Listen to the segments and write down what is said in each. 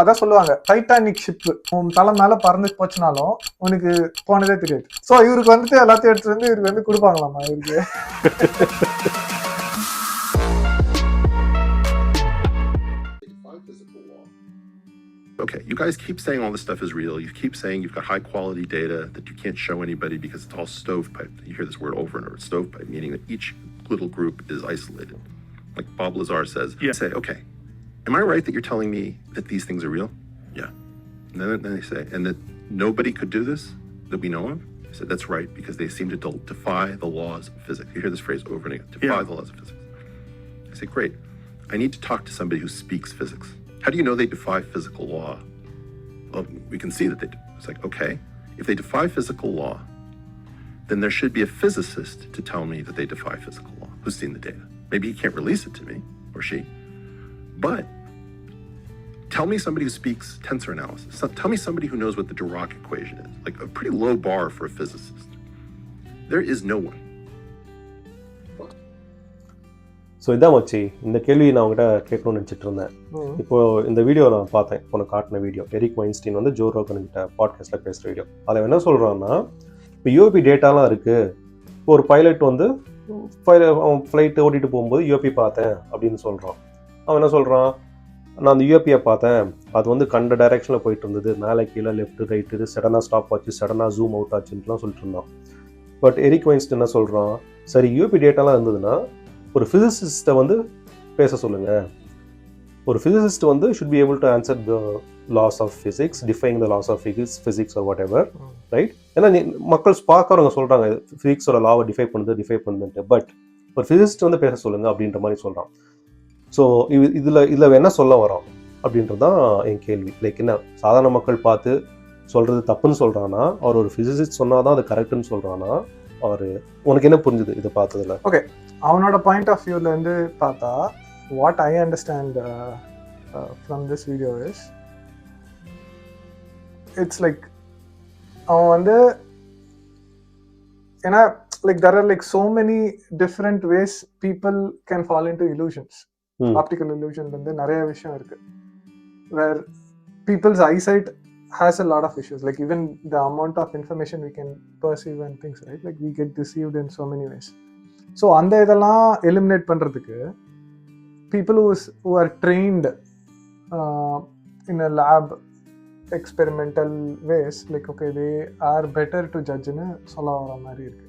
அதான் சொல்லுவாங்க, Titanic ship உன் தலை மேல பறந்து போச்சுனாலும் உனக்கு போனதே தெரியாது. சோ இவருக்கு வந்துட்டு எல்லாத்தையும் எடுத்துட்டு வந்து இவருக்கு வந்து கொடுப்பாங்களாமா இவருக்கு. Okay, you guys keep saying all this stuff is real. You keep saying you've got high quality data that you can't show anybody because it's all stovepipe. You hear this word over and over, stovepipe, meaning that each little group is isolated. Like Bob Lazar says, you say, okay, am I right that you're telling me that these things are real? Yeah. And then they say, and that nobody could do this that we know of? I said, that's right, because they seem to defy the laws of physics. You hear this phrase over and again, defy the laws of physics. I say, great. I need to talk to somebody who speaks physics. How do you know they defy physical law? Well, we can see that they do. It's like, okay, if they defy physical law, then there should be a physicist to tell me that they defy physical law, who's seen the data. Maybe he can't release it to me, or she, but tell me somebody who speaks tensor analysis. Tell me somebody who knows what the Dirac equation is. Like a pretty low bar for a physicist. There is no one. So இதான் வச்சு இந்த கேள்வி நான் உங்கள்கிட்ட கேட்கணும்னு நினச்சிட்டு இருந்தேன். இப்போது இந்த வீடியோ நான் பார்த்தேன், உனக்கு காட்டின வீடியோ, எரிக் வைன்ஸ்டீன் வந்து ஜோ ரோகன் கிட்ட பாட்காஸ்ட்டில் பேசுகிற வீடியோ. அதில் என்ன சொல்கிறான்னா, இப்போ யூஎஃபி டேட்டாலாம் இருக்குது, இப்போ ஒரு பைலட் வந்து அவன் ஃப்ளைட்டு ஓட்டிகிட்டு போகும்போது யூஎஃபி பார்த்தேன் அப்படின்னு சொல்கிறான். அவன் என்ன சொல்கிறான், நான் அந்த யூஎஃபியை பார்த்தேன், அது வந்து கண்ட டைரெக்ஷனில் போயிட்டு இருந்தது, மேலே கீழே லெஃப்ட்டு ரைட்டு, சடனாக ஸ்டாப் ஆச்சு, சடனாக ஜூம் அவுட் ஆச்சுன்ட்டுலாம் சொல்லிட்டு இருந்தான். பட் எரிக் வைன்ஸ்டீன் என்ன சொல்கிறான், சரி யூஎஃபி டேட்டாலாம் இருந்ததுன்னா ஒரு ஃபிசிசிஸ்ட்டை வந்து பேச சொல்லுங்கள். ஒரு ஃபிசிசிஸ்ட் வந்து should be able to answer the laws of physics, defying the laws of physics or whatever, right? ஏன்னா மக்கள் பார்க்குறவங்க சொல்கிறாங்க ஃபிசிக்ஸோட லாவை டிஃபை பண்ணுதுன்ட்டு, பட் ஒரு ஃபிசிசிஸ்ட் வந்து பேச சொல்லுங்கள் அப்படின்ற மாதிரி சொல்கிறான். ஸோ இதில் என்ன சொல்ல வரோம் அப்படின்றது தான் என் கேள்வி. லைக் என்ன, சாதாரண மக்கள் பார்த்து சொல்கிறது தப்புன்னு சொல்கிறானா, அவர் ஒரு ஃபிசிசிஸ்ட் சொன்னால் தான் அது கரெக்டுன்னு சொல்கிறானா, அவர் உனக்கு என்ன புரிஞ்சுது இதை பார்த்ததில்ல? ஓகே, அவனோட பாயிண்ட் ஆஃப் வியூல இருந்து பார்த்தா, what I understand from this video is, it's like அவன் வந்து ஏன்னா like there are like so many different ways people can fall into illusions. Optical illusion வந்து நிறைய விஷயம் இருக்கு, where people's eyesight has a lot of issues, like even the amount of information we can perceive and things, right? Like we get deceived in so many ways. So அந்த இதெல்லாம் eliminate பண்றதுக்கு people who are trained in a lab experimental ways, like okay, they are better to judge னு சொல்ல வர மாதிரி இருக்கு.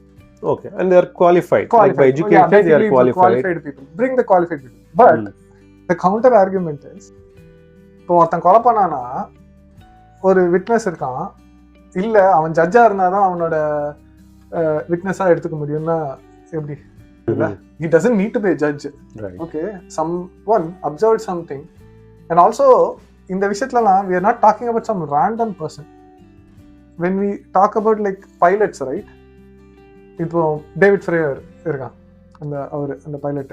Okay, and they are qualified. Like by education, they are qualified people. Bring the qualified people. But the counter argument is, இப்போ ஒருத்தன் கொலை பண்ணானா ஒரு விட்னஸ் இருக்கான், இல்ல அவன் ஜட்ஜா இருந்தாதான் அவனோட விட்னஸா எடுத்துக்க முடியும்னா எப்படி? He doesn't need to be a judge. Right. Okay, someone observed something, and also இந்த விஷயத்துலலாம் we are not talking about some random person. When we talk about like pilots, right? இப்போ டேவிட் ஃப்ரேயர் இருக்கான், அந்த பைலட்,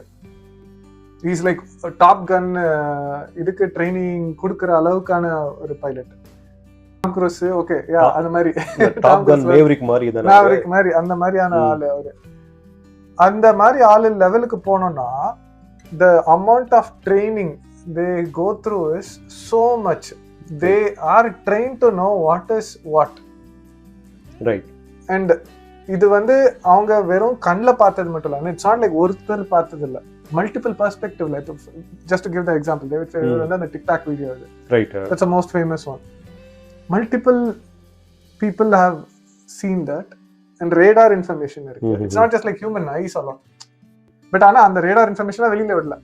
இஸ் லைக் டாப் கன் இதுக்கு training கொடுக்குற அளவுக்கான ஒரு pilot. Tom cruise, okay, யா, அந்த மாதிரி டாப் கன் மேவரிக் மாதிரி அந்த மாதிரியான ஆளு அவரு. அந்த மாதிரி ஆளு லெவலுக்கு போனோம்னா the amount of training they go through is so much. They are trained to know what is what, right? And இது வந்து அவங்க வெறும் கண்ணில் பார்த்தது மட்டும் இல்லை, இட்ஸ் நாட் லைக் ஒருத்தர் பார்த்தது இல்லை, மல்டிபிள் பெர்ஸ்பெக்டிவ்ல. Just to give the example, David Fravor வந்து அந்த டிக்டாக் வீடியோ, அது right, that's the most famous one. Multiple people have seen that, and radar information இருக்கு. It's not just like human eyes alone, but ஆனால் அந்த radar இன்ஃபர்மேஷன்லாம் வெளியில விடல.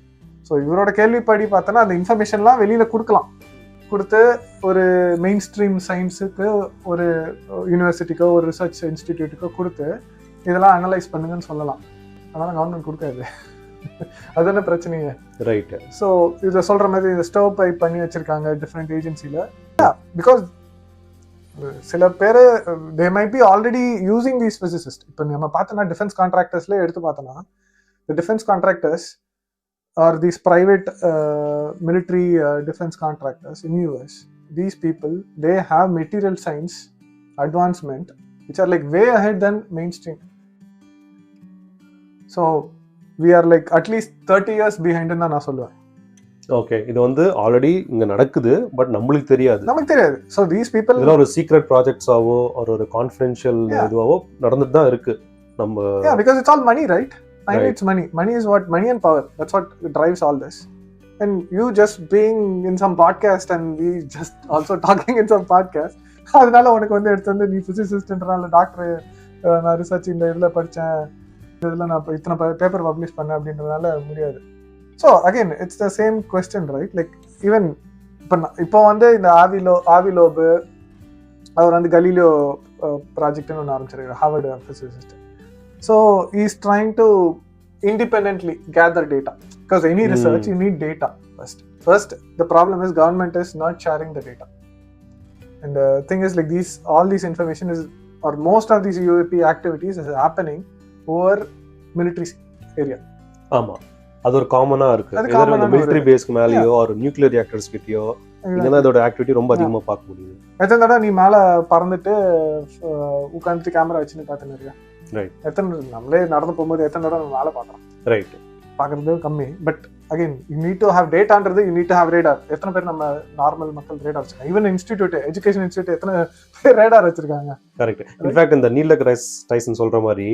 So இவரோட கேள்விப்படி பார்த்தோன்னா அந்த இன்ஃபர்மேஷன்லாம் வெளியில கொடுத்து ஒரு மெயின் ஸ்ட்ரீம் சயின்ஸுக்கு, ஒரு யூனிவர்சிட்டிக்கோ ஒரு ரிசர்ச் இன்ஸ்டிடியூட்டுக்கோ கொடுத்து இதெல்லாம் அனலைஸ் பண்ணுங்கன்னு சொல்லலாம். அதனால கவர்மெண்ட் கொடுக்காது, அதுதானே பிரச்சனையே, ரைட்? ஸோ இதை சொல்ற மாதிரி இந்த ஸ்டவ் பைப் பண்ணி வச்சிருக்காங்க டிஃப்ரெண்ட் ஏஜென்சில, பிகாஸ் சில பேர் they might be already using these physicist. இப்போ நம்ம பார்த்தோன்னா டிஃபென்ஸ் கான்ட்ராக்டர்ஸ்ல எடுத்து பார்த்தோன்னா, the defense contractors or these private military defense contractors in US, these people, they have material science advancement which are like way ahead than mainstream. So we are like at least 30 years behind na solluva. Okay, இது வந்து already இங்க நடக்குது, but நம்மளுக்கு தெரியாது. நமக்கு தெரியாது. So these people இதெல்லாம் ஒரு சீக்ரெட் ப்ராஜெக்ட்ஸாவோ ஒரு கான்ஃபிடென்ஷியல் இதுவாவோ நடந்துட்டு தான் இருக்கு. நம்ம because it's all money, right? Finally, it's money. Money is what, money and power. That's what drives all this. And you just being in some podcast and we just also talking in some podcast, அதனால உனக்கு வந்து எடுத்து வந்து நீ பிசிசிஸ்ட்ன்றனால doctor, நான் research இந்த இதில் படித்தேன், இதில் நான் இத்தனை பேப்பர் பப்ளிஷ் பண்ணேன் அப்படின்றதுனால முடியாது. So again it's the same question, right? Like even இப்போ வந்து இந்த ஆவிலோபு அவர் வந்து கலீலியோ ப்ராஜெக்ட்னு ஒன்று ஆரம்பிச்சிருக்காரு, Harvard physicist. So he's trying to independently gather data, because any research you need data first. The problem is government is not sharing the data, and the thing is like all these information is, or most of these UAP activities is happening over military area. ஆமா, அது ஒரு காமனா இருக்கு. ஏதாவது அந்த military பேஸ்க்கு மேலயோ ஒரு nuclear reactors கிட்டயோ இங்கதான் இதோட ஆக்டிவிட்டி ரொம்ப அதிகமா பார்க்க முடியுது. எத்தனை தடவை நீ மேல பறந்துட்டு உட்காந்துட்டு கேமரா வச்சுன்னு பார்த்துன்னு இருக்க? ரைட். எத்தனை நம்மளே நடந்து போகும்போது எத்தனை தடவை நம்ம மேலே பார்க்குறோம்? ரைட். பார்க்குறது கம்மி. But again you need to have டேட்டான்றது, you need to have radar. எத்தனை பேர் நம்ம நார்மல் மக்கள் ரேடார் வச்சிருக்காங்க? ஈவன் இன்ஸ்டிடியூட், எஜுகேஷன் இன்ஸ்டிடியூட் எத்தனை பேர் ரேடார் வச்சிருக்காங்க? கரெக்ட். இன்ஃபேக்ட் இந்த நீல் டைசன் சொல்ற மாதிரி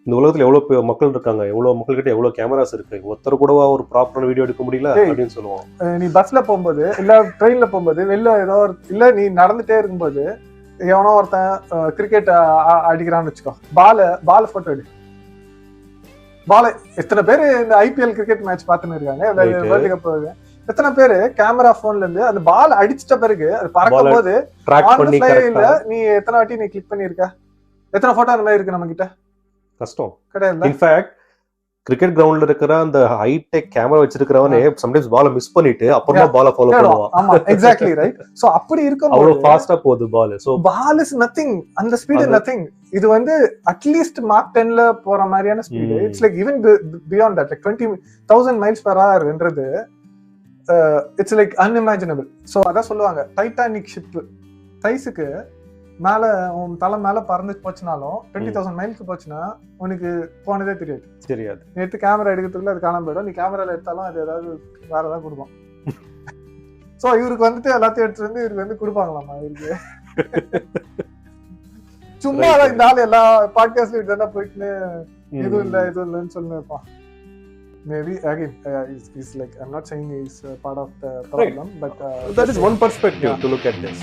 இந்த உலகத்துல எவ்வளவு மக்கள் இருக்காங்க, எவ்வளவு மக்கள் கிட்ட எவ்வளவு கேமராஸ் இருக்கு, ஒருத்தர் கூடவா ஒரு ப்ராப்பரான வீடியோ எடுக்க முடியல அப்படின்னு சொல்லுவோம். நீ பஸ்ல போகும்போது இல்ல ட்ரெயின்ல போகும்போது வெளில ஏதோ இல்ல நீ நடந்துட்டே இருக்கும்போது எவனோ ஒருத்தன் கிரிக்கெட் அடிக்கிறான்னு வச்சுக்கோ, பால் போட்டோ எடு. பால் எத்தனை பேர் இந்த ஐபிஎல் கிரிக்கெட் மேட்ச் பார்த்துன்னு இருக்காங்க, வேர்ல்டு கப். எத்தனை பேரு கேமரா போன்ல இருந்து அந்த பால் அடிச்சிட்ட பிறகு அது பறக்கும் போது நீ எத்தனை வாட்டி நீ கிளிக் பண்ணிருக்க? எத்தனை போட்டோ அந்த மாதிரி இருக்கு நம்ம கிட்ட? கஷ்டம் கிடையாது. இன்ஃபேக்ட் கிரிக்கெட் கிரவுண்ட்ல இருக்கிற அந்த ஹைடெக் கேமரா வச்சிருக்கிறவனே சம்டைம்ஸ் பால மிஸ் பண்ணிட்டு அப்புறமா பால ஃபாலோ பண்ணுவான். ஆமா, எக்ஸாக்ட்லி ரைட். சோ அப்படி இருக்கும், அவ்வளவு ஃபாஸ்டா போகுது ball. So ball is nothing, அந்த ஸ்பீட் நதிங். இது வந்து அட்லீஸ்ட் மார்க் 10ல போற மாதிரியான speed. It's like even beyond that, like 20,000 miles per ஹவர்ன்றது இட்ஸ் லைக் அன்இமேஜினபிள். சோ அதான் சொல்லுவாங்க, டைட்டானிக் ஷிப் சைஸுக்கு மேல உன் தலை மேல பறந்து போச்சுனாலும் 20,000 மைலுக்கு போச்சுன்னா உனக்கு போனதே தெரியாது. நேற்று கேமரா எடுக்கிறதுக்குள்ள அது காணாம போயிடும். நீ கேமரால எடுத்தாலும் அது ஏதாவது வேற ஏதாவது கொடுப்பான். சோ இவருக்கு வந்துட்டு எல்லாத்தையும் எடுத்துட்டு வந்து இவருக்கு வந்து கொடுப்பாங்களாமா இவருக்கு. சும்மா இந்த ஆள் எல்லா பாட்காஸ்ட்லயும் இதுதான் போயிட்டு எதுவும் இல்லைன்னு சொல்லி இருப்பான். Maybe again, he's like, I'm not saying he's part of the problem, but that is one perspective to look at this.